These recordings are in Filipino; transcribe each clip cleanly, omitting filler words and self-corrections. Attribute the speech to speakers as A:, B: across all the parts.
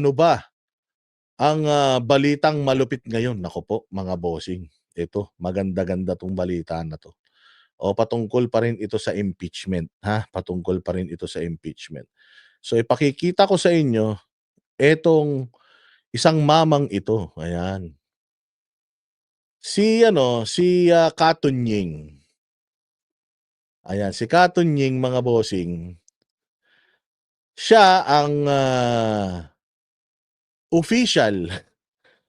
A: Ano ba ang balitang malupit ngayon? Naku po mga bossing, ito maganda-ganda 'tong balita na 'to. O patungkol pa rin ito sa impeachment, ha? Patungkol pa rin ito sa impeachment. So ipakikita ko sa inyo etong isang mamang ito, ayan. Si Ka Tunying. Ayan, si Ka Tunying mga bossing, siya ang official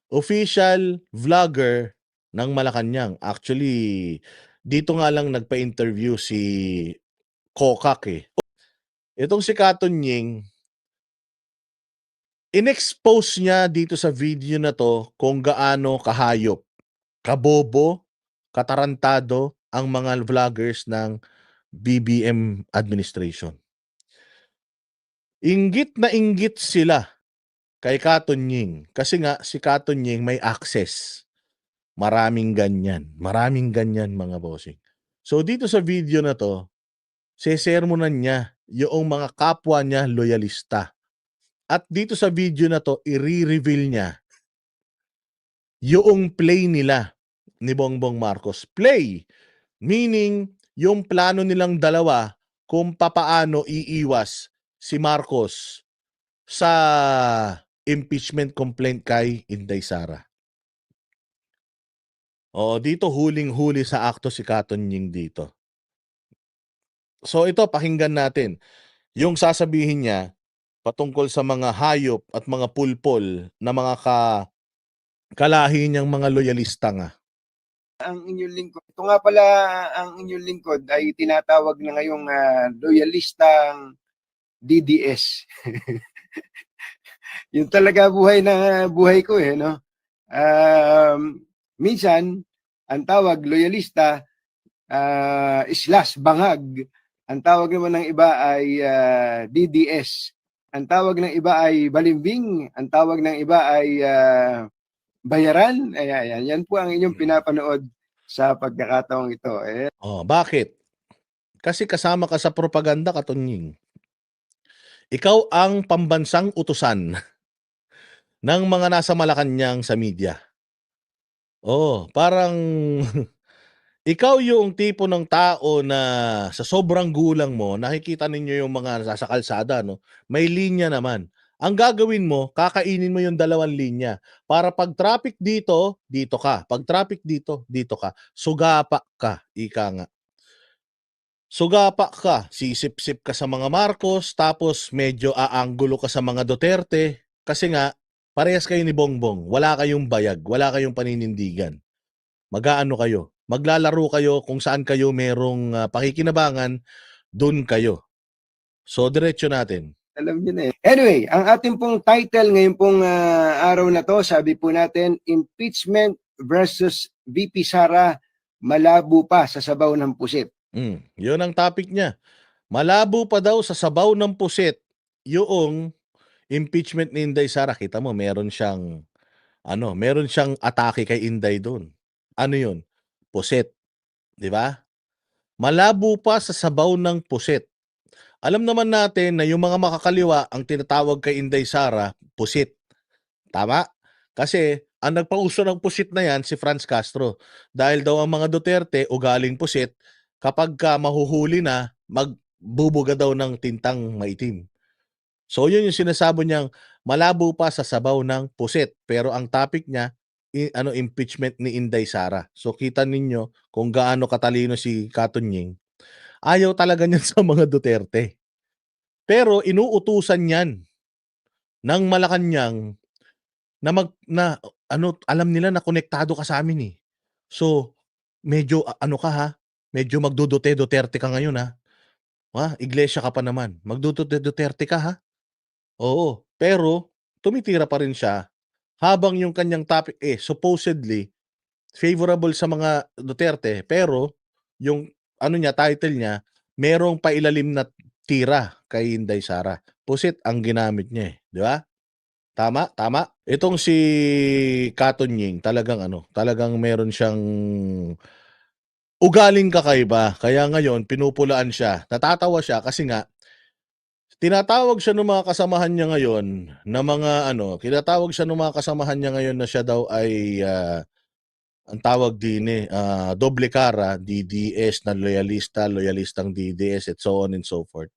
A: official vlogger ng Malacanang. Actually, dito nga lang nagpa-interview si Kokak, eh. Itong si Ka Tunying, in-expose niya dito sa video na 'to kung gaano kahayop, kabobo, katarantado ang mga vloggers ng BBM administration. Inggit na inggit sila kay Ka Tunying kasi nga si Ka Tunying may access. Maraming ganyan mga bossing. So dito sa video na 'to, sesermonan niya yung mga kapwa niya loyalista. At dito sa video na 'to, i-re-reveal niya yung play nila ni Bongbong Marcos. Play, meaning yung plano nilang dalawa kung papaano iiwas si Marcos sa impeachment complaint kay Inday Sara. Oo, dito huling-huli sa akto si Ka Tunying dito. So ito, pakinggan natin yung sasabihin niya patungkol sa mga hayop at mga pulpol na mga kalahi niyang mga loyalista nga.
B: Ang inyong lingkod. Ito nga pala ang inyong lingkod ay tinatawag na ngayong loyalistang DDS. Yun talaga buhay na buhay ko eh, no? Minsan, ang tawag loyalista slash bangag. Ang tawag naman ng iba ay DDS. Ang tawag ng iba ay balimbing. Ang tawag ng iba ay bayaran. Ayan, yan po ang inyong pinapanood sa pagkakataong ito.
A: Oh, bakit? Kasi kasama ka sa propaganda, Ka Tunying. Ikaw ang pambansang utusan ng mga nasa Malacanang sa media. Oh, parang ikaw yung tipo ng tao na sa sobrang gulang mo, nakikita ninyo yung mga nasa kalsada, no? May linya naman. Ang gagawin mo, kakainin mo yung 2 linya. Para pag traffic dito, dito ka. Pag traffic dito, dito ka. Sugapa ka, ika nga. Sugapa ka, sisip-sip ka sa mga Marcos, tapos medyo aanggulo ka sa mga Duterte, kasi nga, parehas kayo ni Bongbong, wala kayong bayag, wala kayong paninindigan. Mag-aano kayo, maglalaro kayo kung saan kayo merong pakikinabangan, dun kayo. So, diretso natin.
B: Alam niyo na eh. Anyway, ang ating pong title ngayon pong araw na to, sabi po natin, Impeachment versus VP Sara, malabo pa sa sabaw ng pusit.
A: Yun ang topic niya. Malabo pa daw sa sabaw ng pusit yung impeachment ni Inday Sara. Kita mo, meron siyang atake kay Inday doon. Ano yun? Pusit. Di ba? Malabo pa sa sabaw ng pusit. Alam naman natin na yung mga makakaliwa ang tinatawag kay Inday Sara, pusit. Tama? Kasi ang nagpauso ng pusit na yan si Franz Castro. Dahil daw ang mga Duterte ugaling pusit, kapag mahuhuli na, magbubuga daw ng tintang maitim. So yun yung sinasabi niyang malabo pa sa sabaw ng pusit. Pero ang topic niya, impeachment ni Inday Sara. So kita ninyo kung gaano katalino si Ka Tunying. Ayaw talaga niyan sa mga Duterte. Pero inuutusan niyan ng Malacanang alam nila na konektado ka sa amin eh. So, medyo medyo Duterte ka ngayon ha. Iglesia ka pa naman. Duterte ka ha. Oo, pero tumitira pa rin siya habang yung kanyang topic supposedly favorable sa mga Duterte, pero yung title niya, merong pailalim na tira kay Inday Sara. Pusit ang ginamit niya eh, di ba? Tama, tama. Itong si Ka Tunying, talagang meron siyang ugaling kakaiba. Kaya ngayon pinupulaan siya. Natatawa siya kasi nga tinatawag siya ng mga kasamahan niya ngayon na mga ano, tinatawag siya ng mga kasamahan niya ngayon na siya daw ay, ang tawag din doble cara, DDS na loyalista, loyalistang DDS, at so on and so forth.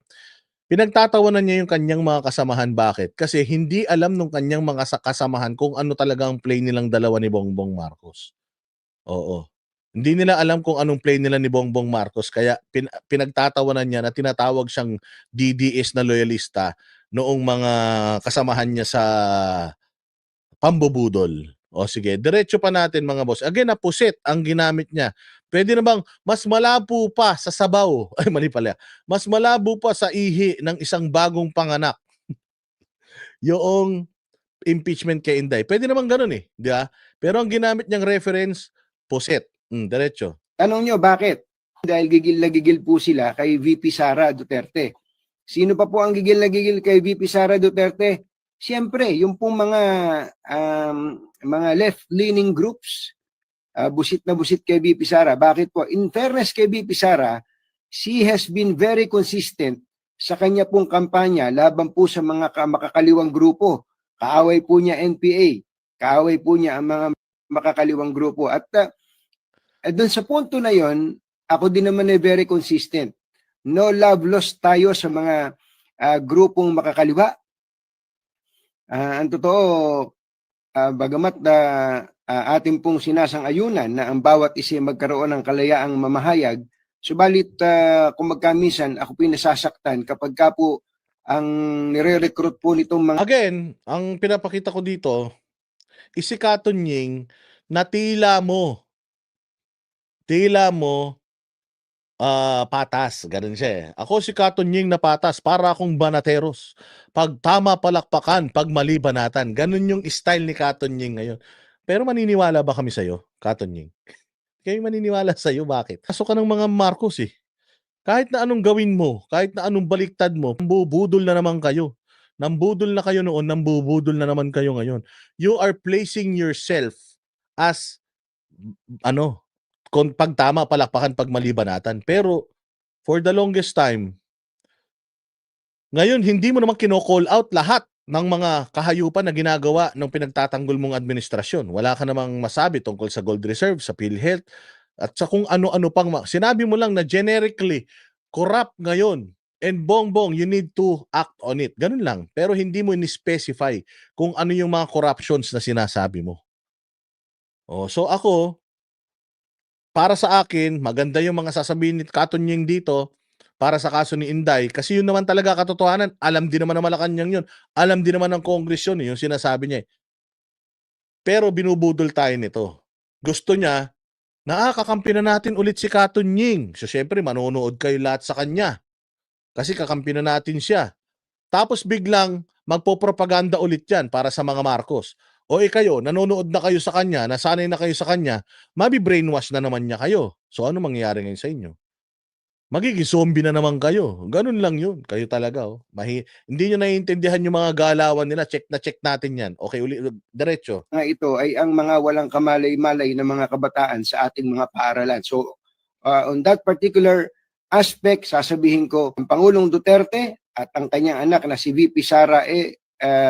A: Pinagtatawanan niya yung kanyang mga kasamahan, bakit? Kasi hindi alam nung kanyang mga kasamahan kung ano talaga ang play nilang dalawa ni Bongbong Marcos. Oo. Hindi nila alam kung anong play nila ni Bongbong Marcos, kaya pinagtatawanan niya na tinatawag siyang DDS na loyalista noong mga kasamahan niya sa pambubudol. O sige, diretso pa natin mga boss. Again, na puset ang ginamit niya. Pwede na bang mas malabo pa sa sabaw? Ay, mali pala. Mas malabo pa sa ihi ng isang bagong panganak yung impeachment kay Inday. Pwede naman ganun eh, di ba? Pero ang ginamit niyang reference, puset. Diretso.
B: Tanong nyo, bakit? Dahil gigil na gigil po sila kay VP Sara Duterte. Sino pa po ang gigil na gigil kay VP Sara Duterte? Siyempre, yung pong mga left-leaning groups, busit na busit kay VP Sara. Bakit po? In fairness kay VP Sara, she has been very consistent sa kanya pong kampanya laban po sa mga makakaliwang grupo. Kaaway po niya NPA, kaaway po niya ang mga makakaliwang grupo. At doon sa punto na yon, ako din naman ay very consistent. No love lost tayo sa mga grupong makakaliwa. Ang totoo, bagamat ating pong sinasang-ayunan na ang bawat isa magkaroon ng kalayaang mamahayag, subalit kung magkamisan ako pinasasaktan kapag ka po ang nire-recruit po nitong mga...
A: Again, ang pinapakita ko dito, si Katon Ying na tila mo patas, ganun siya eh. Ako si Katon Ying na patas, para akong banateros. Pag tama palakpakan, pag mali banatan. Ganun yung style ni Katon Ying ngayon. Pero maniniwala ba kami sa'yo, Katon Ying? Kayo maniniwala sa'yo, bakit? Kaso ka ng mga Marcos eh. Kahit na anong gawin mo, kahit na anong baliktad mo, nambubudol na naman kayo. Nambudol na kayo noon, nambubudol na naman kayo ngayon. You are placing yourself as kung pag tama palakpakan, pag mali banatan. Pero for the longest time, ngayon hindi mo naman kino-call out lahat ng mga kahayupan na ginagawa ng pinagtatanggol mong administrasyon. Wala ka namang masabi tungkol sa gold reserve, sa PhilHealth, at sa kung ano-ano pang sinabi mo lang na generically corrupt ngayon. And Bongbong, you need to act on it. Ganun lang. Pero hindi mo ni-specify kung ano yung mga corruptions na sinasabi mo. So ako, para sa akin, maganda yung mga sasabihin ni Katon Ying dito para sa kaso ni Inday, kasi yun naman talaga katotohanan. Alam din naman ng Malacanang yun. Alam din naman ng Congress yun, yung sinasabi niya eh. Pero binubudol tayo nito. Gusto niya, kakampi na natin ulit si Katon Ying. So syempre, manonood kayo lahat sa kanya. Kasi kakampi na natin siya. Tapos biglang magpo-propaganda ulit yan para sa mga Marcos. O kayo, nanonood na kayo sa kanya, nasanay na kayo sa kanya, mabi-brainwash na naman niya kayo. So ano mangyayari ngayon sa inyo? Magiging zombie na naman kayo. Ganun lang yun. Kayo talaga. Hindi nyo naiintindihan yung mga galawan nila. Check na check natin yan. Okay, diretso.
B: Ito ay ang mga walang kamalay-malay na mga kabataan sa ating mga paaralan. So on that particular aspect, sasabihin ko, ang Pangulong Duterte at ang kanyang anak na si VP Sara,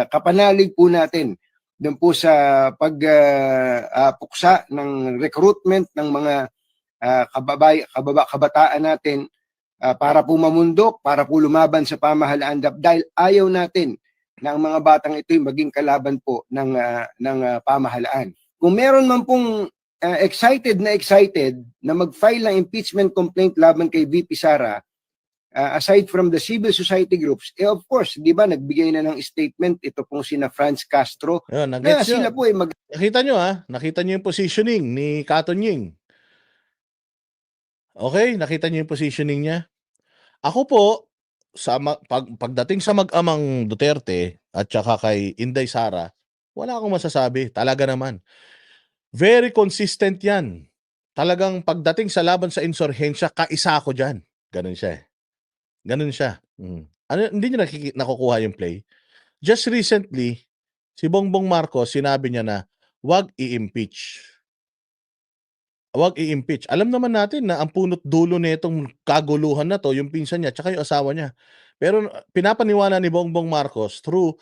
B: kapanalig po natin doon po sa pagpuksa ng recruitment ng mga kabataan natin para po mamundok, para po lumaban sa pamahalaan dahil ayaw natin na ang mga batang ito'y maging kalaban po ng pamahalaan. Kung meron man pong excited na mag-file ng impeachment complaint laban kay VP Sara, aside from the civil society groups, of course, di ba, nagbigay na ng statement ito pong sina Franz Castro.
A: Ayun,
B: Na sila po ay
A: nakita nyo nakita nyo yung positioning ni Katon Ying. Okay, nakita nyo yung positioning niya. Ako po, pagdating sa mag-amang Duterte at saka kay Inday Sara, wala akong masasabi. Talaga naman. Very consistent yan. Talagang pagdating sa laban sa insurhensya, kaisa ako dyan. Ganun siya eh. Ganun siya. Hindi nyo nakukuha yung play? Just recently, si Bongbong Marcos, sinabi niya na, wag i-impeach. wag i-impeach. Alam naman natin na ang punot dulo nitong kaguluhan na 'to yung pinsan niya tsaka yung asawa niya. Pero pinapaniwala ni Bongbong Marcos through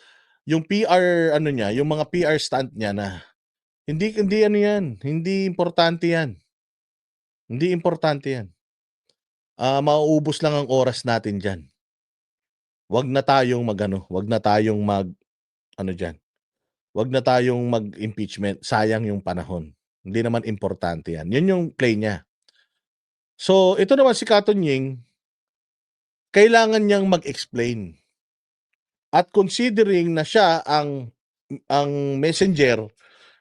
A: yung PR ano niya, yung mga PR stunt niya na hindi hindi ano 'yan, hindi importante 'yan. Hindi importante 'yan. Mauubos lang ang oras natin diyan. Wag na tayong mag-ano, wag na tayong mag-ano diyan, wag na tayong mag-impeachment, sayang yung panahon. Hindi naman importante 'yan. 'Yun yung play niya. So, ito naman si Katunying, kailangan niyang mag-explain. At considering na siya ang messenger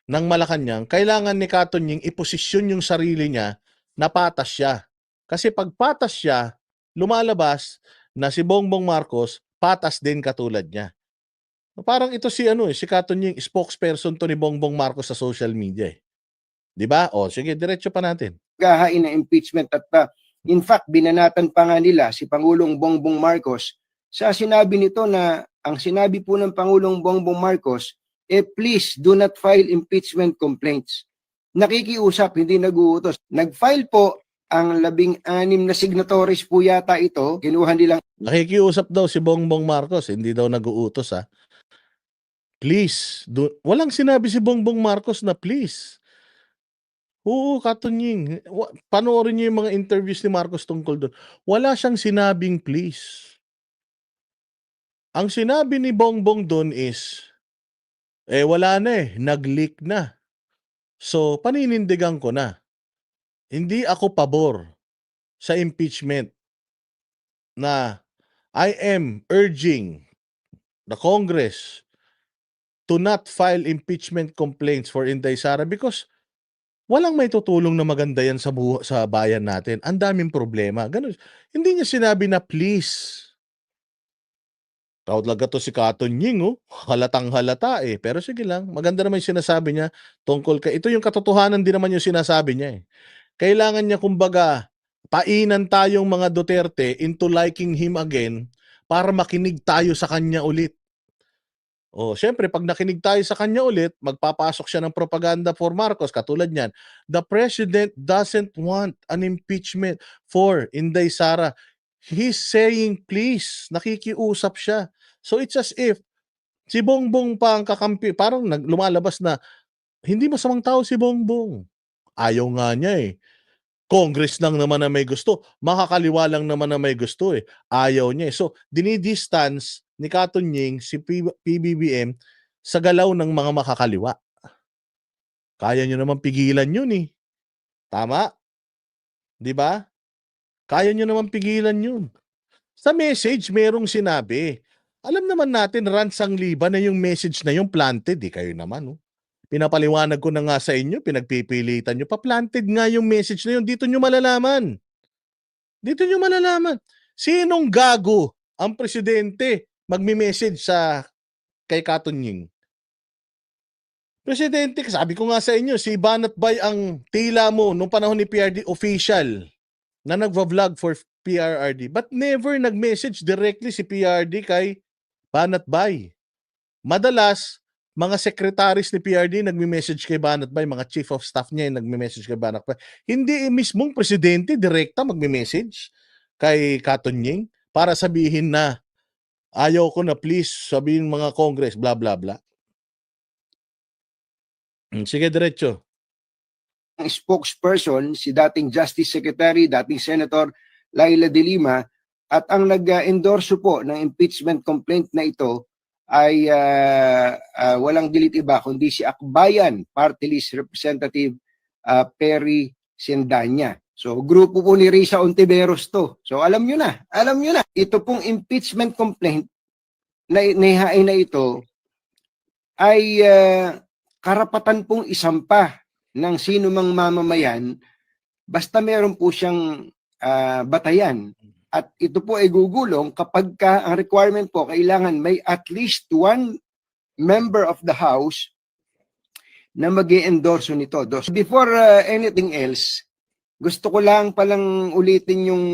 A: ng Malacanang, kailangan ni Katunying iposisyon yung sarili niya na patas siya. Kasi 'pag patas siya, lumalabas na si Bongbong Marcos patas din katulad niya. Parang ito si ano, si Katunying spokesperson 'to ni Bongbong Marcos sa social media, eh. 'Di ba? O sige, diretso pa natin.
B: Gahain na impeachment at in fact binanatan pa nga nila si Pangulong Bongbong Marcos sa sinabi nito na ang sinabi po ng Pangulong Bongbong Marcos please do not file impeachment complaints. Nakikiusap, hindi nag-uutos. Nag-file po ang 16 na signatories po yata ito. Kinuha nilang
A: Nakikiusap daw si Bongbong Marcos, hindi daw nag-uutos, ha. Please, walang sinabi si Bongbong Marcos na please. Oo, Katunying, panoorin niyo yung mga interviews ni Marcos tungkol doon. Wala siyang sinabing please. Ang sinabi ni Bongbong doon is, wala na nag-leak na. So, paninindigan ko na. Hindi ako pabor sa impeachment na I am urging the Congress to not file impeachment complaints for Inday Sara because walang may tutulong na maganda yan sa bayan natin. Ang daming problema. Ganun. Hindi niya sinabi na please. Talaga to si Katunying, oh. Halatang-halata, eh. Pero sige lang, maganda naman yung sinasabi niya tungkol ito yung katotohanan din naman yung sinasabi niya, eh. Kailangan niya kumbaga painan tayong mga Duterte into liking him again para makinig tayo sa kanya ulit. Oh, siyempre pag nakinig tayo sa kanya ulit, magpapasok siya ng propaganda for Marcos katulad niyan. The president doesn't want an impeachment for Inday Sara. He's saying please, nakikiusap siya. So it's as if si Bongbong pa ang kakampi, parang lumalabas na hindi masamang tao si Bongbong. Ayaw nga niya, eh. Congress lang naman na may gusto, makakaliwa lang naman na may gusto, eh. Ayaw niya, eh. So, dinidistance ni Katunying si PBBM sa galaw ng mga makakaliwa. Kaya niyo naman pigilan yun, eh. Tama? 'Di ba? Kaya niyo naman pigilan yun. Sa message merong sinabi. Alam naman natin ransang-liba na yung message na yung planted, eh. Kayo naman, oh. Pinapaliwanag ko na nga sa inyo, pinagpipilitan nyo pa. Planted nga yung message na yun. Dito nyo malalaman. Dito nyo malalaman. Sinong gago ang presidente magmi-message kay Katunying? Presidente, sabi ko nga sa inyo, si Banat Bay ang tila mo nung panahon ni PRD official na nagva-vlog for PRRD. But never nag-message directly si PRD kay Banat Bay. Madalas, mga secretaries ni PRD nagme-message kay Banat Bay, mga chief of staff niya yung nagme-message kay Banat Bay. Hindi mismong presidente direkta magme-message kay Katunying para sabihin na ayaw ko na please sabihin mga Congress, blah blah blah. Sige, diretso.
B: Spokesperson, si dating Justice Secretary, dating Senator Laila de Lima, at ang nag-endorso po ng impeachment complaint na ito ay walang dilit iba kundi si Akbayan Party List Representative Perry Sendanya. So grupo po ni Risa Ontiveros to. So alam nyo na, ito pong impeachment complaint na inihain na ito ay karapatan pong isampa ng sino mang mamamayan basta meron po siyang batayan. At ito po ay gugulong kapag ang requirement po kailangan may at least one member of the House na mag-i-endorso nito. Before anything else, gusto ko lang palang ulitin yung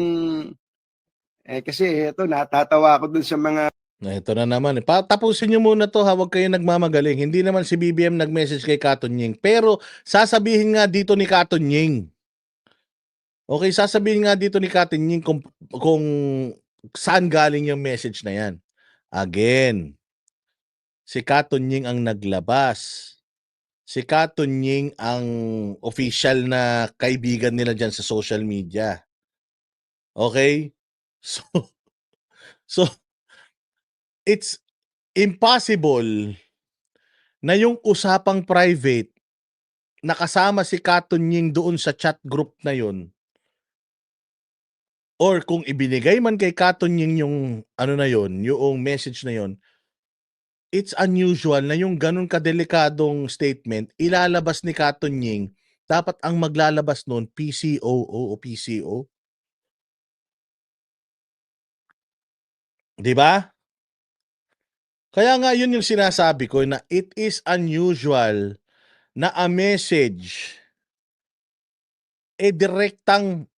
B: kasi ito natatawa ako dun sa mga
A: Ito na naman. Tapusin nyo muna to, huwag kayo nagmamagaling. Hindi naman si BBM nag-message kay Katunying. Pero sasabihin nga dito ni Katunying Okay, sasabihin nga dito ni Katinying kung saan galing yung message na yan. Again, si Katunying ang naglabas. Si Katunying ang official na kaibigan nila dyan sa social media. Okay? So, so it's impossible na yung usapang private nakasama si Katunying doon sa chat group na yun, or kung ibinigay man kay Katunying yung ano na yun, yung message na yun, it's unusual na yung ganun kadelikadong statement ilalabas ni Katunying. Dapat ang maglalabas nun PCOO o PCO. 'Di ba? Kaya nga yun yung sinasabi ko na it is unusual na a message direktang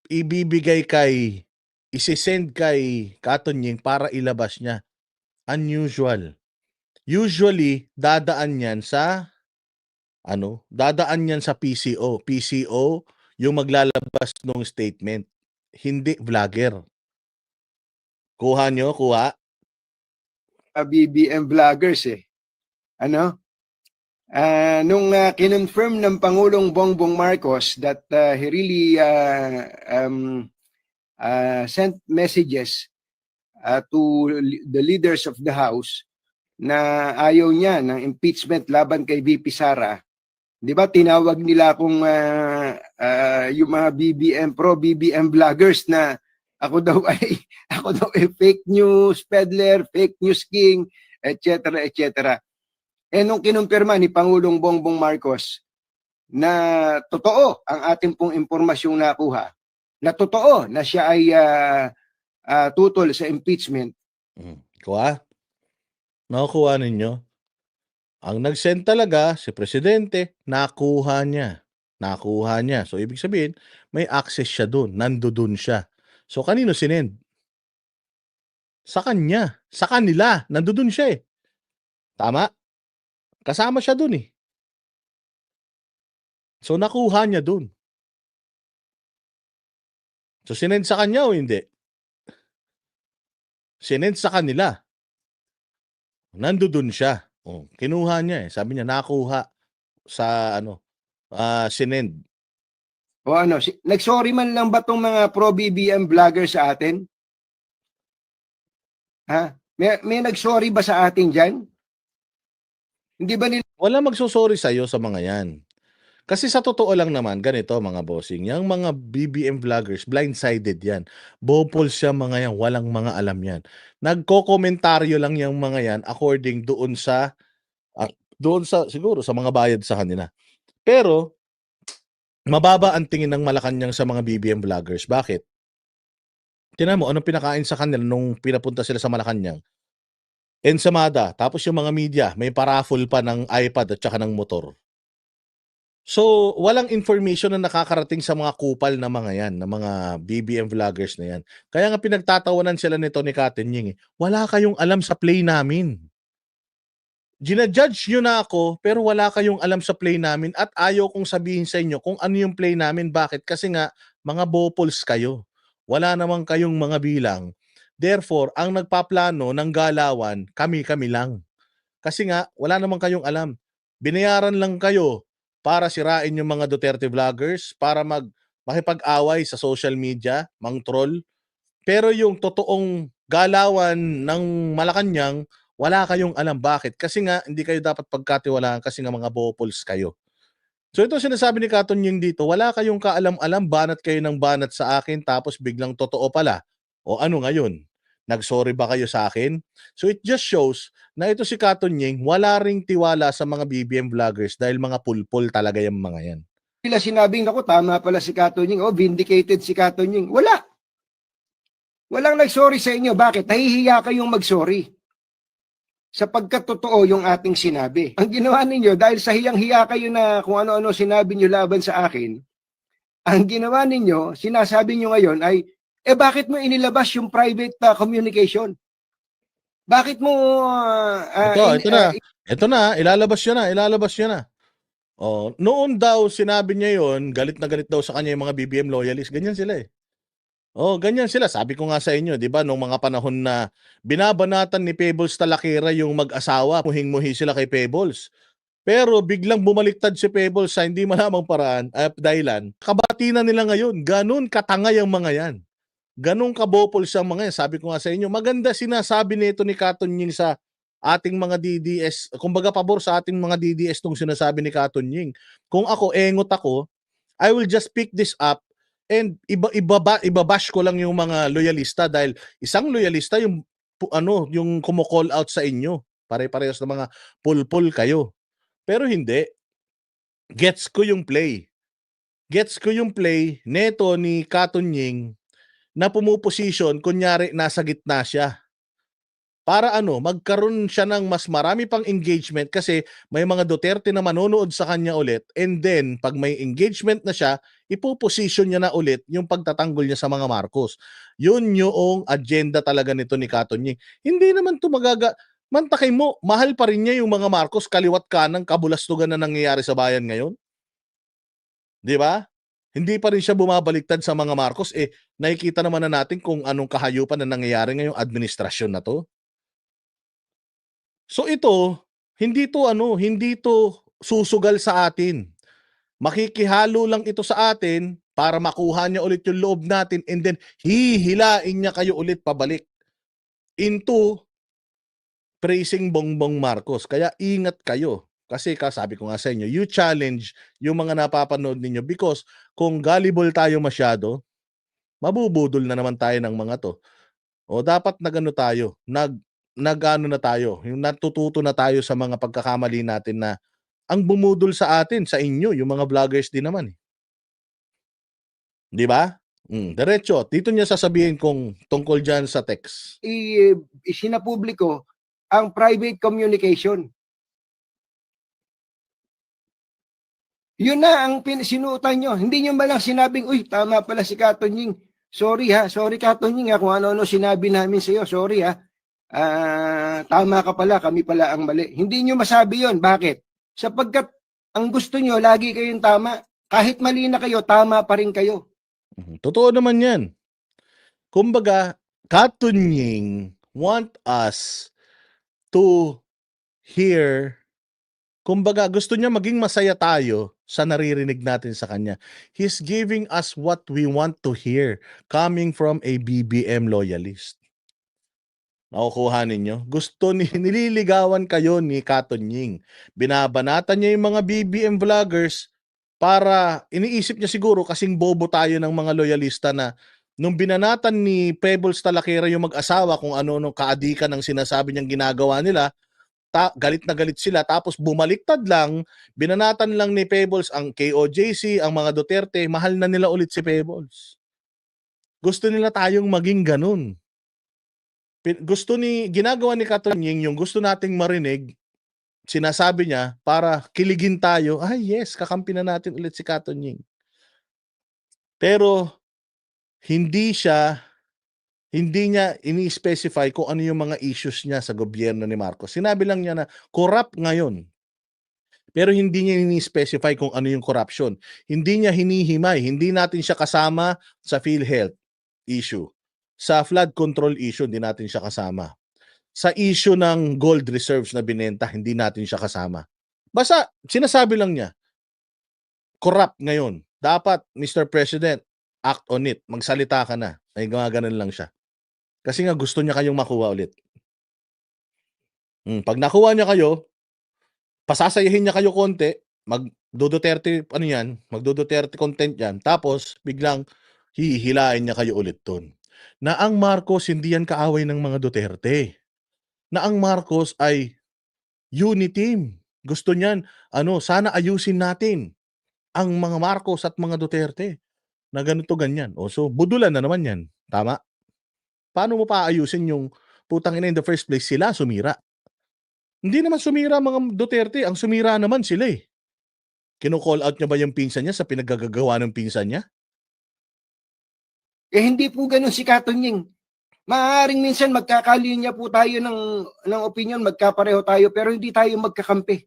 A: ibibigay kay isesend kay Katunying para ilabas niya. Unusual. Usually, dadaan yan sa dadaan yan sa PCO. PCO, yung maglalabas ng statement. Hindi vlogger. Kuha nyo? Kuha?
B: BBM vloggers eh. Ano? Nung kinonfirm ng Pangulong Bongbong Marcos that he really sent messages to the leaders of the House na ayaw niya ng impeachment laban kay VP Sara, di ba tinawag nila akong yung mga pro-BBM vloggers na ako daw ay fake news peddler, fake news king, etc. etc. Nung kinumpirma ni Pangulong Bongbong Marcos na totoo ang ating pong impormasyong nakuha, na totoo na siya ay tutol sa impeachment.
A: Kuha? Nakukuha ninyo? Ang nag-send talaga, si Presidente, nakuha niya. Nakuha niya. So, ibig sabihin, may access siya doon. Nandoon siya. So, kanino sinend? Sa kanya. Sa kanila. Nandoon siya eh. Tama? Kasama siya doon eh. So, nakuha niya doon. So, sinend sa kanya o hindi? Sinend sa kanila. Nandoon siya. Oh, kinuha niya eh. Sabi niya, nakuha sa sinend.
B: O ano, nag-sorry man lang ba tong mga pro-BBM vlogger sa atin? Ha? May nag-sorry ba sa atin dyan? Hindi ba nila?
A: Wala magsusorry sa'yo sa mga yan. Kasi sa totoo lang naman, ganito mga bossing, yung mga BBM vloggers, blindsided yan. Bopols siya mga yan, walang mga alam yan. Nagko-komentaryo lang yung mga yan according doon sa, siguro sa mga bayad sa kanila. Pero, mababa ang tingin ng Malacanang sa mga BBM vloggers. Bakit? Tingnan mo, anong pinakain sa kanila nung pinapunta sila sa Malacanang? Ensamada. Tapos yung mga media, may paraffle pa ng iPad at saka ng motor. So, walang information na nakakarating sa mga kupal na mga yan, na mga BBM vloggers na yan. Kaya nga pinagtatawanan sila nito ni Katinying. Wala kayong alam sa play namin. Ginajudge nyo na ako, pero wala kayong alam sa play namin at ayaw kong sabihin sa inyo kung ano yung play namin. Bakit? Kasi nga, mga bopols kayo. Wala naman kayong mga bilang. Therefore, ang nagpaplano ng galawan, kami-kami lang. Kasi nga, wala naman kayong alam. Binayaran lang kayo para sirain yung mga Duterte vloggers, para makipag-away sa social media, mang troll. Pero yung totoong galawan ng Malacanang, wala kayong alam. Bakit? Kasi nga, hindi kayo dapat pagkatiwalaan kasi nga mga bopols kayo. So ito sinasabi ni Katunying dito, wala kayong kaalam-alam, banat kayo ng banat sa akin, tapos biglang totoo pala. O ano ngayon? Nagsorry ba kayo sa akin? So it just shows na ito si Katunying, wala ring tiwala sa mga BBM vloggers dahil mga pulpul talaga yung mga yan.
B: Nila sinabing, ako, tama pala si Katunying. Oh, vindicated si Katunying. Wala. Walang nag-sorry sa inyo. Bakit? Nahihiya kayong mag-sorry. Sapagkat totoo yung ating sinabi. Ang ginawa ninyo, dahil sa hiyang-hiya kayo na kung ano-ano sinabi nyo laban sa akin, ang ginawa ninyo, sinasabi nyo ngayon ay, bakit mo inilabas yung private communication? Bakit mo...
A: Ito na, ilalabas yun na. Oh, noon daw sinabi niya yon, galit na galit daw sa kanya yung mga BBM loyalist, ganyan sila eh. Oh, ganyan sila. Sabi ko nga sa inyo, 'di ba, nung mga panahon na binabanatan ni Pebbles Talakera yung mag-asawa, muhing-muhi sila kay Pebbles. Pero biglang bumaliktad si Pebbles sa hindi malamang paraan at dahilan, kabati na nila ngayon. Ganun katangay ang mga yan. Ganun kabopol sa mga yan. Sabi ko nga sa inyo, maganda sinasabi nito ni Katon Ying sa ating mga DDS. Kumbaga pabor sa ating mga DDS tong sinasabi ni Katon Ying. Kung ako, engot ako, I will just pick this up and ibabash ko lang yung mga loyalista dahil isang loyalista yung yung kumo-call out sa inyo. Pare-parehas na mga pulpul kayo. Pero hindi. Gets ko yung play. Gets ko yung play neto ni Katon Ying na pumuposisyon kunyari nasa gitna siya. Para magkaroon siya ng mas marami pang engagement kasi may mga Duterte na manonood sa kanya ulit and then pag may engagement na siya, ipoposition niya na ulit yung pagtatanggol niya sa mga Marcos. Yun yung agenda talaga nito ni Katon Ying. Hindi naman to mantakay mo, mahal pa rin niya yung mga Marcos kaliwat kanang kabulastugan na nangyayari sa bayan ngayon. 'Di ba? Hindi pa rin siya bumabaliktad sa mga Marcos nakikita naman na natin kung anong kahayupan na nangyayari ngayong administrasyon na 'to. So ito, hindi to susugal sa atin. Makikihalo lang ito sa atin para makuha niya ulit yung loob natin and then hihilain niya kayo ulit pabalik into praising Bongbong Marcos. Kaya ingat kayo. Kasi sabi ko nga sa inyo, you challenge yung mga napapanood ninyo because kung gullible tayo masyado, mabubudol na naman tayo ng mga to. O dapat tayo, nagano na tayo, yung natututo na tayo sa mga pagkakamali natin na ang bumudol sa atin, sa inyo, yung mga vloggers din naman. 'Di ba? Diretso, dito niya sasabihin kung tungkol diyan sa text.
B: Isinapubliko ang private communication. Yun na ang sinuutan nyo. Hindi nyo ba lang sinabing, uy, tama pala si Katon Ying. Sorry ha, sorry Katon Ying ha, kung ano-ano sinabi namin sa iyo. Sorry ha. Tama ka pala, kami pala ang mali. Hindi nyo masabi yon. Bakit? Sapagkat ang gusto nyo, lagi kayong tama. Kahit mali na kayo, tama pa rin kayo.
A: Totoo naman yan. Kumbaga, Katon Ying want us to hear, kumbaga gusto niya maging masaya tayo sa naririnig natin sa kanya. He's giving us what we want to hear coming from a BBM loyalist. Nakukuha ninyo? Nililigawan kayo ni Katon Ying. Binabanatan niya yung mga BBM vloggers para iniisip niya siguro kasing bobo tayo ng mga loyalista na nung binanatan ni Pebbles Talakera yung mag-asawa kung ano kaadikan ng sinasabi niyang ginagawa nila, galit na galit sila tapos bumaliktad lang, binanatan lang ni Pebbles ang KOJC, ang mga Duterte, mahal na nila ulit si Pebbles. Gusto nila tayong maging ganun. Ginagawa ni Katon Ying yung gusto nating marinig, sinasabi niya para kiligin tayo, yes, kakampi na natin ulit si Katon Ying. Pero hindi niya ini-specify kung ano yung mga issues niya sa gobyerno ni Marcos. Sinabi lang niya na corrupt ngayon. Pero hindi niya ini-specify kung ano yung corruption. Hindi niya hinihimay. Hindi natin siya kasama sa PhilHealth issue. Sa flood control issue, hindi natin siya kasama. Sa issue ng gold reserves na binenta, hindi natin siya kasama. Basta, sinasabi lang niya, corrupt ngayon. Dapat, Mr. President, act on it. Magsalita ka na. Ay, ganun lang siya. Kasi nga gusto niya kayong makuha ulit. Pag nakuha niya kayo, pasasayahin niya kayo konti, magdo-Duterte content yan, tapos biglang hihilain niya kayo ulit doon. Na ang Marcos hindi yan kaaway ng mga Duterte. Na ang Marcos ay unity. Gusto niyan, sana ayusin natin ang mga Marcos at mga Duterte na ganito ganyan. So budulan na naman yan. Tama? Paano mo paayusin yung putang ina in the first place sila sumira? Hindi naman sumira mga Duterte, ang sumira naman sila eh. Kino-call out niya ba yung pinsan niya sa pinaggagawa ng pinsan niya?
B: Hindi po ganun si Katon Ying. Maaaring minsan magkakalinya po tayo ng opinion, magkapareho tayo, pero hindi tayo magkakampi.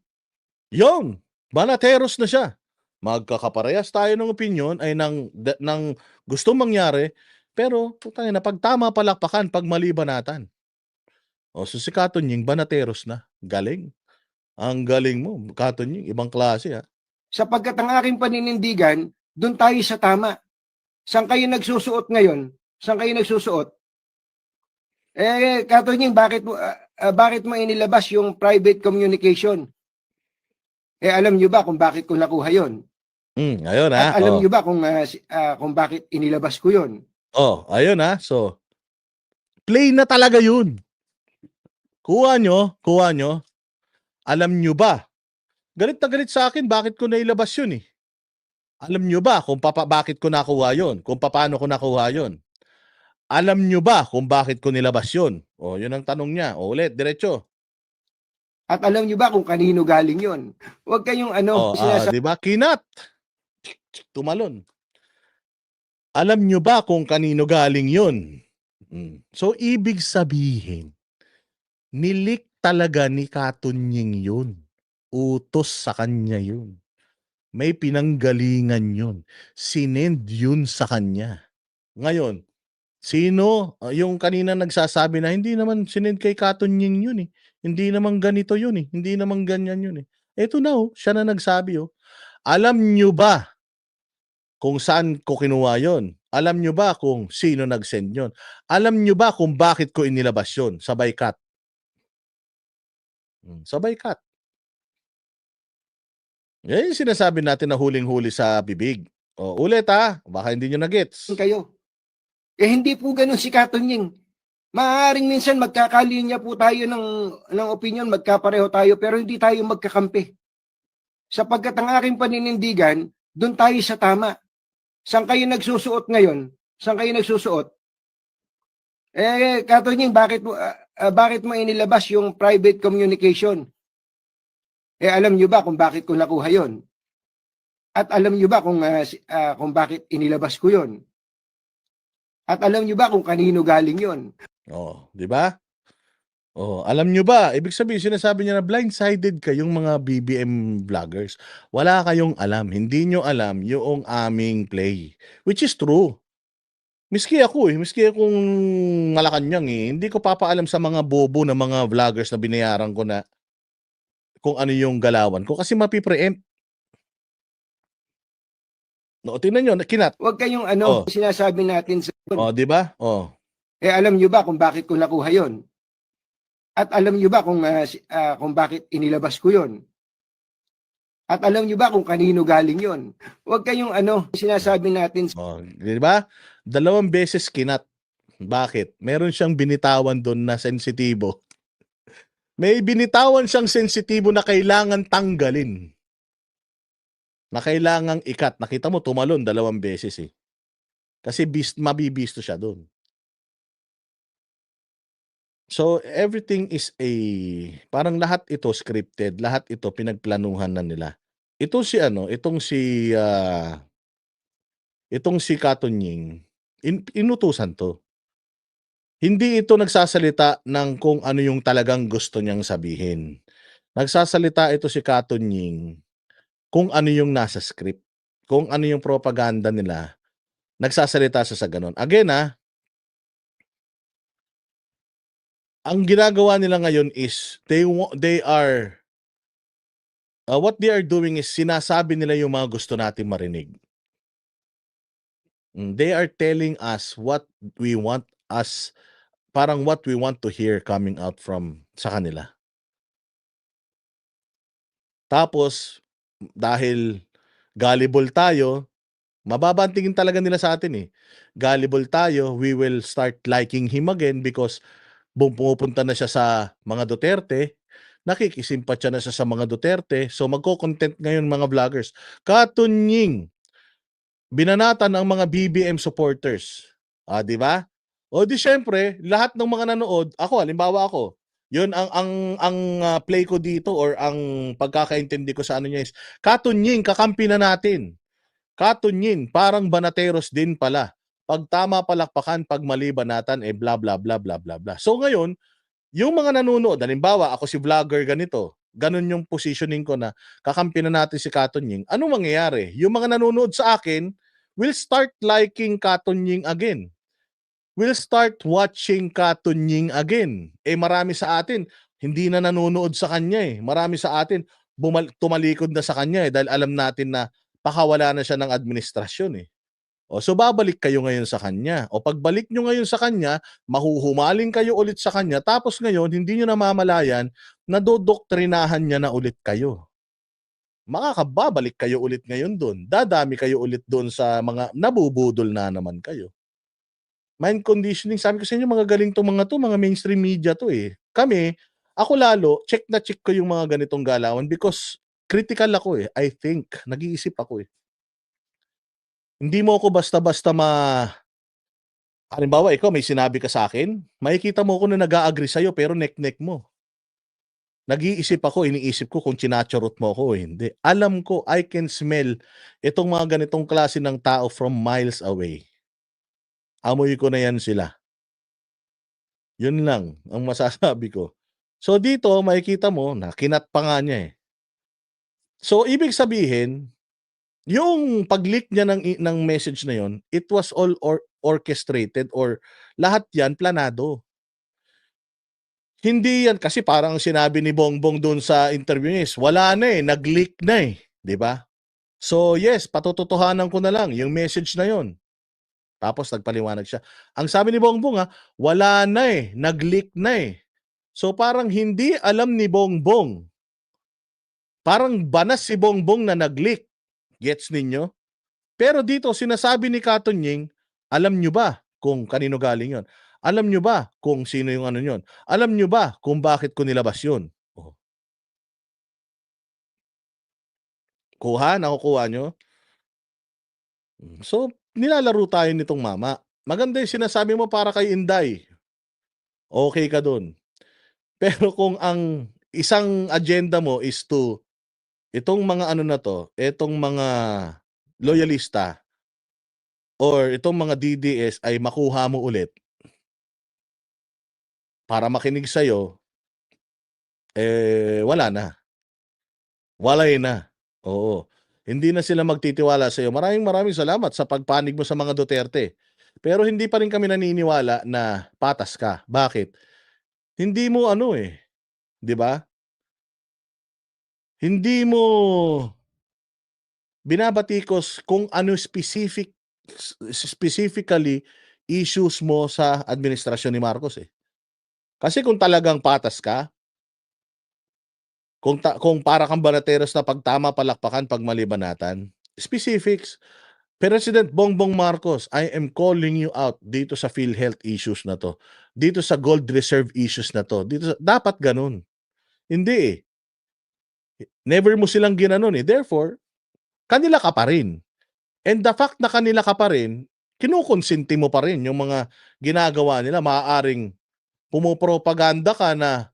A: Yung! Banateros na siya. Magkakaparehas tayo ng opinyon ay ng gustong mangyari, pero putang ina, pag tama palakpakan, pag mali banatan. O so si Katonying banateros na. Galing. Ang galing mo, Katonying, ibang klase ha.
B: Sapagkat ang aking paninindigan, doon tayo sa tama. Saan kayo nagsusuot ngayon? Saan kayo nagsusuot? Katonying, bakit mo inilabas yung private communication? Alam nyo ba kung bakit ko nakuha yon?
A: Ayun ha.
B: At alam nyo ba kung bakit inilabas ko yon?
A: Ayun ha. So, play na talaga yun. Kuha nyo. Alam nyo ba? Galit na galit sa akin, bakit ko nailabas yun eh? Alam nyo ba kung bakit ko nakuha yun? Kung paano ko nakuha yun? Alam nyo ba kung bakit ko nilabas yun? Yun ang tanong niya. Ulit, diretso.
B: At alam nyo ba kung kanino galing yon? Huwag kayong
A: di ba? Kinat. Tumalon. Alam nyo ba kung kanino galing yun? So, ibig sabihin, nilik talaga ni Katonying yun. Utos sa kanya yun. May pinanggalingan yun. Sinend yun sa kanya. Ngayon, sino yung kanina nagsasabi na hindi naman sinend kay Katonying yun eh. Hindi naman ganito yun eh. Hindi naman ganyan yun eh. Eto na siya na nagsabi Alam nyo ba kung saan ko kinuha yun? Alam nyo ba kung sino nag-send yun? Alam nyo ba kung bakit ko inilabas yun? Sabay cut. Sabay cut. Yan yung sinasabi natin na huling-huli sa bibig. Ulit ha, baka hindi nyo na-gets.
B: Kayo. Hindi po ganun si Katonying. Maaaring minsan magkakalinya po tayo ng opinion, magkapareho tayo, pero hindi tayo magkakampi. Sapagkat ang aking paninindigan, doon tayo sa tama. Saan kayo nagsusuot ngayon? Saan kayo nagsusuot? Katonying, bakit mo inilabas yung private communication? Alam nyo ba kung bakit ko nakuha yon? At alam nyo ba kung bakit inilabas ko yon? At alam nyo ba kung kanino galing yon?
A: Di ba? Alam nyo ba? Ibig sabihin, sinasabi niya na blindsided kayong mga BBM vloggers. Wala kayong alam. Hindi nyo alam yung aming play. Which is true. Miski akong Malacanang hindi ko papaalam sa mga bobo na mga vloggers na binayaran ko na kung ano yung galawan ko kasi mapipreempt. Tingnan nyo, kinat.
B: Huwag kayong sinasabi natin sa
A: di ba?
B: alam nyo ba kung bakit ko nakuha yon? At alam nyo ba kung bakit inilabas ko yon? At alam nyo ba kung kanino galing yon? Huwag kayong sinasabi natin.
A: Di ba? 2 beses kinat. Bakit? Meron siyang binitawan doon na sensitibo. May binitawan siyang sensitibo na kailangan tanggalin. Na kailangang ikat. Nakita mo, tumalon 2 beses eh. Kasi mabibisto siya doon. So, everything is parang lahat ito scripted, lahat ito pinagplanuhan na nila. Itong si Katonying, inutusan to. Hindi ito nagsasalita ng kung ano yung talagang gusto niyang sabihin. Nagsasalita ito si Katonying kung ano yung nasa script, kung ano yung propaganda nila. Nagsasalita siya sa ganun. Again ang ginagawa nila ngayon is what they are doing is sinasabi nila yung mga gusto natin marinig. They are telling us what we want parang what we want to hear coming out from sa kanila. Tapos, dahil gullible tayo, mababa ang tingin talaga nila sa atin eh. Gullible tayo, we will start liking him again because pumupunta na siya sa mga Duterte, nakikisimpatya na siya sa mga Duterte, so magko-content ngayon mga vloggers. Katonying, binanatan ang mga BBM supporters. Di ba? Di syempre, lahat ng mga nanood, halimbawa ako, yun ang play ko dito or ang pagkakaintindi ko sa ano niya is, Katonying, kakampi na natin. Katonying, parang banateros din pala. Pag tama palakpakan, pag mali banatan, bla bla bla bla bla bla. So ngayon, yung mga nanonood, halimbawa ako si vlogger ganito, ganun yung positioning ko na kakampi na natin si Katonying, anong mangyayari? Yung mga nanonood sa akin will start liking Katonying again. Will start watching Katonying again. Marami sa atin, hindi na nanonood sa kanya eh. Marami sa atin, tumalikod na sa kanya eh dahil alam natin na pakawala na siya ng administrasyon eh. So babalik kayo ngayon sa kanya. O pagbalik nyo ngayon sa kanya, mahuhumaling kayo ulit sa kanya, tapos ngayon, hindi nyo namamalayan na dodoktrinahan niya na ulit kayo. Makakababalik kayo ulit ngayon doon. Dadami kayo ulit doon sa mga nabubudol na naman kayo. Mind conditioning, sabi ko sa inyo, mga galing to mga mainstream media to eh. Ako lalo, check na check ko yung mga ganitong galawan because critical ako eh. I think, nag-iisip ako eh. Hindi mo ako basta-basta halimbawa, ikaw may sinabi ka sa akin, makikita mo ako na nag-a-agree sa'yo pero nek-nek mo. Nag-iisip ako, iniisip ko kung chinacharot mo ako o hindi. Alam ko, I can smell itong mga ganitong klase ng tao from miles away. Amoy ko na yan sila. Yun lang ang masasabi ko. So dito, makikita mo na kinat pa nga niya eh. So ibig sabihin, yung pag-leak niya ng message na yon, it was all orchestrated or lahat yan planado. Hindi yan kasi parang sinabi ni Bongbong doon sa interview niya, wala na eh, nag-leak na eh, 'di ba? So yes, patutotohanan ko na lang yung message na yon. Tapos nagpaliwanag siya. Ang sabi ni Bongbong wala na eh, nag-leak na eh. So parang hindi alam ni Bongbong. Parang banas si Bongbong na nag-leak. Gets ninyo? Pero dito sinasabi ni Katonying, alam nyo ba kung kanino galing yon? Alam nyo ba kung sino yung ano yon? Alam nyo ba kung bakit ko nilabas yun? Oh. Nakukuha nyo? So, nilalaro tayo nitong mama. Maganda yung sinasabi mo para kay Inday. Okay ka dun. Pero kung ang isang agenda mo is to, itong mga ano na to, itong mga loyalista, or itong mga DDS ay makuha mo ulit para makinig sa'yo, wala na. Walay na. Oo. Hindi na sila magtitiwala sa'yo. Maraming salamat sa pagpanig mo sa mga Duterte. Pero hindi pa rin kami naniniwala na patas ka. Bakit? Hindi mo di ba? Hindi mo binabatikos kung ano specifically issues mo sa administrasyon ni Marcos eh. Kasi kung talagang patas ka, kung para kang banateros na pagtama palakpakan pag malibanatan, specifics. President Bongbong Marcos, I am calling you out dito sa PhilHealth issues na to. Dito sa gold reserve issues na to. Dapat ganun. Hindi eh. Never mo silang ginanon eh. Therefore, kanila ka pa rin. And the fact na kanila ka pa rin, kinukonsinti mo pa rin yung mga ginagawa nila. Maaaring pumopropaganda ka na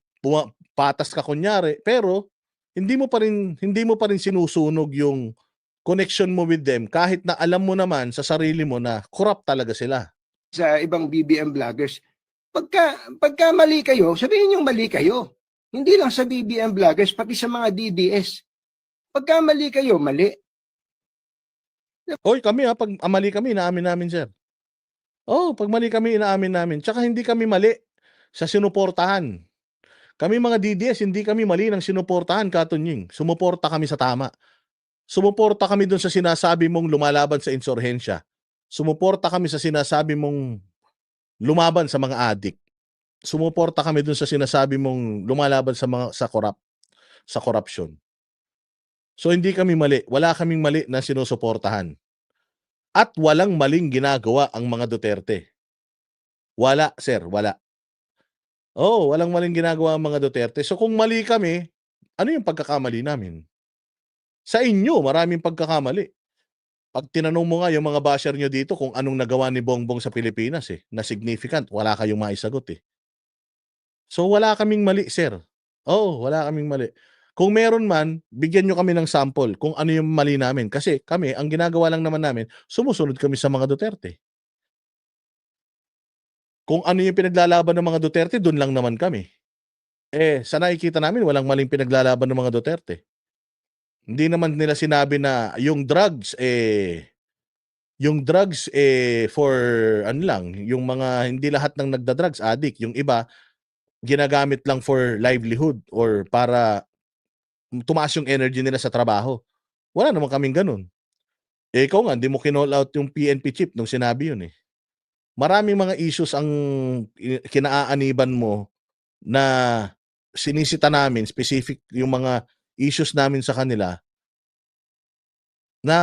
A: patas ka kunyari, pero hindi mo pa rin sinusunog yung connection mo with them kahit na alam mo naman sa sarili mo na corrupt talaga sila.
B: Sa ibang BBM vloggers, pagka mali kayo, sabihin niyo mali kayo. Hindi lang sa BBM vloggers, pati sa mga DDS. Pagka mali kayo, mali.
A: Oy, kami pag mali kami, inaamin namin, sir. Pag mali kami, inaamin namin. Tsaka hindi kami mali sa sinuportahan. Kami mga DDS, hindi kami mali ng sinuportahan, Katonying. Sumuporta kami sa tama. Sumuporta kami dun sa sinasabi mong lumalaban sa insurhensya. Sumuporta kami sa sinasabi mong lumaban sa mga adik. Sumuporta kami dun sa sinasabi mong lumalaban sa korupsyon. So hindi kami mali. Wala kaming mali na sinusuportahan. At walang maling ginagawa ang mga Duterte. Wala, sir. Wala. Walang maling ginagawa ang mga Duterte. So kung mali kami, ano yung pagkakamali namin? Sa inyo, maraming pagkakamali. Pag tinanong mo nga yung mga basher nyo dito kung anong nagawa ni Bongbong sa Pilipinas na significant, wala kayong maisagot eh. So wala kaming mali, sir. Wala kaming mali. Kung meron man, bigyan nyo kami ng sample kung ano yung mali namin. Kasi kami, ang ginagawa lang naman namin, sumusunod kami sa mga Duterte. Kung ano yung pinaglalaban ng mga Duterte, dun lang naman kami. Sa nakikita namin walang maling pinaglalaban ng mga Duterte. Hindi naman nila sinabi na yung drugs, for ano lang, yung mga hindi lahat ng nagda-drugs addict, yung iba ginagamit lang for livelihood or para tumaas yung energy nila sa trabaho. Wala naman kaming gano'n. Ikaw nga, hindi mo kinall out yung PNP chief nung sinabi yun eh. Maraming mga issues ang kinaaaniban mo na sinisita namin, specific yung mga issues namin sa kanila na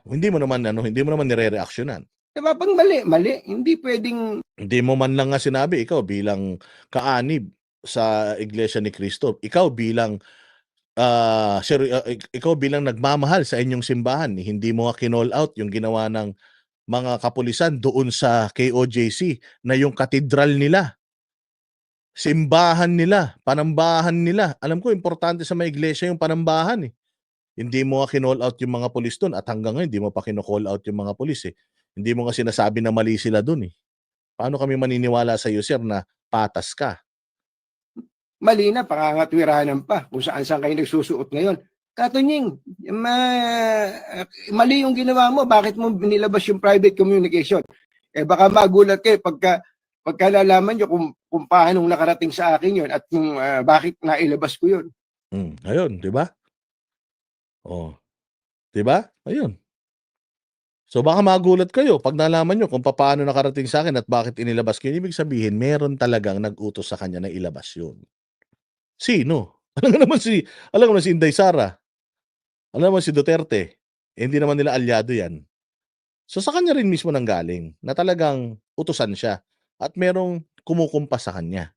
A: hindi mo naman nire-reaksyonan.
B: Diba, pag mali, hindi pwedeng
A: Hindi mo man lang nga sinabi, ikaw bilang kaanib sa Iglesia ni Cristo, ikaw bilang ikaw bilang nagmamahal sa inyong simbahan, hindi mo nga kinall out yung ginawa ng mga kapulisan doon sa KOJC na yung katedral nila, simbahan nila, panambahan nila. Alam ko, importante sa mga iglesia yung panambahan eh. Hindi mo nga kinall out yung mga pulis doon at hanggang ngayon hindi mo pa kinocall out yung mga pulis eh. Hindi mo nga sinasabi na mali sila doon eh. Paano kami maniniwala sa iyo, sir, na patas ka?
B: mali na, pangangatwiranan pa kung saan kayo nagsusuot ngayon. Katunying, mali yung ginawa mo, bakit mo nilabas yung private communication? Baka magulat kayo pagka nalaman nyo kung paano nakarating sa akin yun at kung bakit nailabas ko yun.
A: Ayun, di ba? Oh. Di ba? Ayun. So baka magulat kayo pag nalaman nyo kung paano nakarating sa akin at bakit inilabas ko. Ibig sabihin, meron talagang nag-utos sa kanya na ilabas yun. Sino? Alam mo si Inday Sara. Alam mo si Duterte. Hindi naman nila alyado yan. So sa kanya rin mismo nanggaling na talagang utusan siya at merong kumukumpas sa kanya.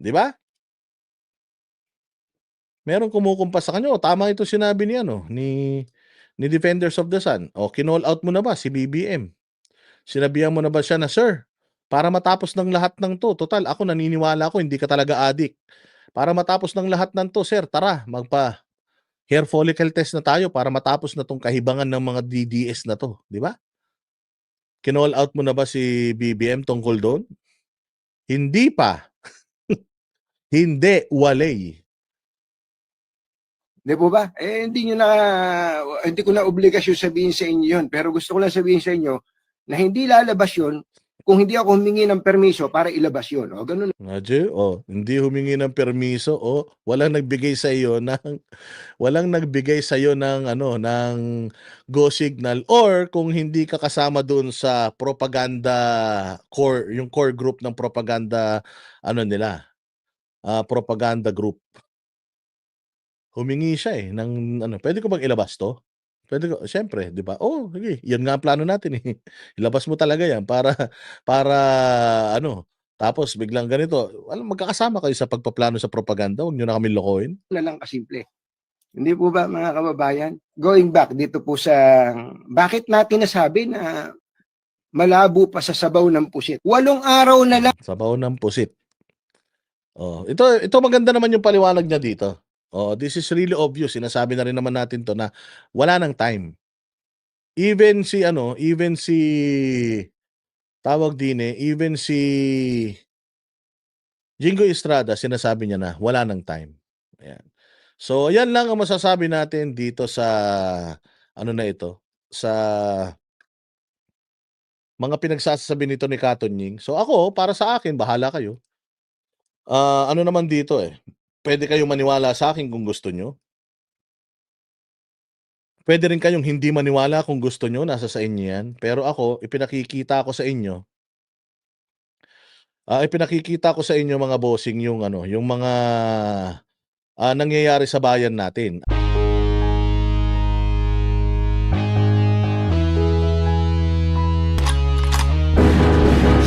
A: Di ba? Merong kumukumpas sa kanya. Tama ito sinabi ni ni Defenders of the Sun. Kinall out mo na ba si BBM? Sinabihan mo na ba siya na, sir, para matapos ng lahat ng to, total ako naniniwala ko hindi ka talaga addict. Para matapos ng lahat ng to, sir, tara, magpa hair follicle test na tayo para matapos na tong kahibangan ng mga DDS na to, di ba? Kinall out mo na ba si BBM tungkol doon? Hindi pa. Hindi, walay.
B: Di po ba? Hindi ko na obligasyon sabihin sa inyo yun. Pero gusto ko lang sabihin sa inyo na hindi lalabas yun kung hindi ako humingi ng permiso para ilabas yun. Ganun.
A: Hindi humingi ng permiso walang nagbigay sa iyo ng go signal or kung hindi ka kasama doon sa propaganda core, yung core group ng propaganda propaganda group. Humingi siya ng pwede ko bang ilabas to? Pwede ko, siyempre, di ba? Sige, yan nga ang plano natin eh. Ilabas mo talaga yan para tapos biglang ganito, magkakasama kayo sa pagpaplano sa propaganda, huwag nyo na kami lokohin.
B: Na lang kasimple. Hindi po ba mga kababayan? Going back dito po sa bakit natin nasabi na malabo pa sa sabaw ng pusit. 8 araw na lang.
A: Sabaw ng pusit. Ito maganda naman yung paliwanag niya dito. This is really obvious. Sinasabi na rin naman natin to na wala nang time. Even si Jingo Estrada, sinasabi niya na wala nang time. Ayan. So, ayan lang ang masasabi natin dito sa sa mga pinagsasabi nito ni Katunying. So, ako, para sa akin, bahala kayo. Naman dito pwede kayong maniwala sa akin kung gusto nyo. Pwede rin kayong hindi maniwala kung gusto nyo, nasa sa inyo yan. Pero ako, ipinakikita ko sa inyo mga bossing yung mga nangyayari sa bayan natin.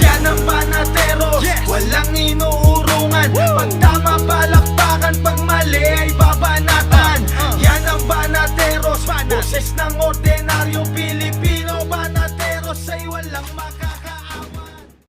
C: Yan ang Banateros, walang inuurungan. Pag tama palakpakan, pag mali ay babanatan. Yan ang Banateros, boses ng orte.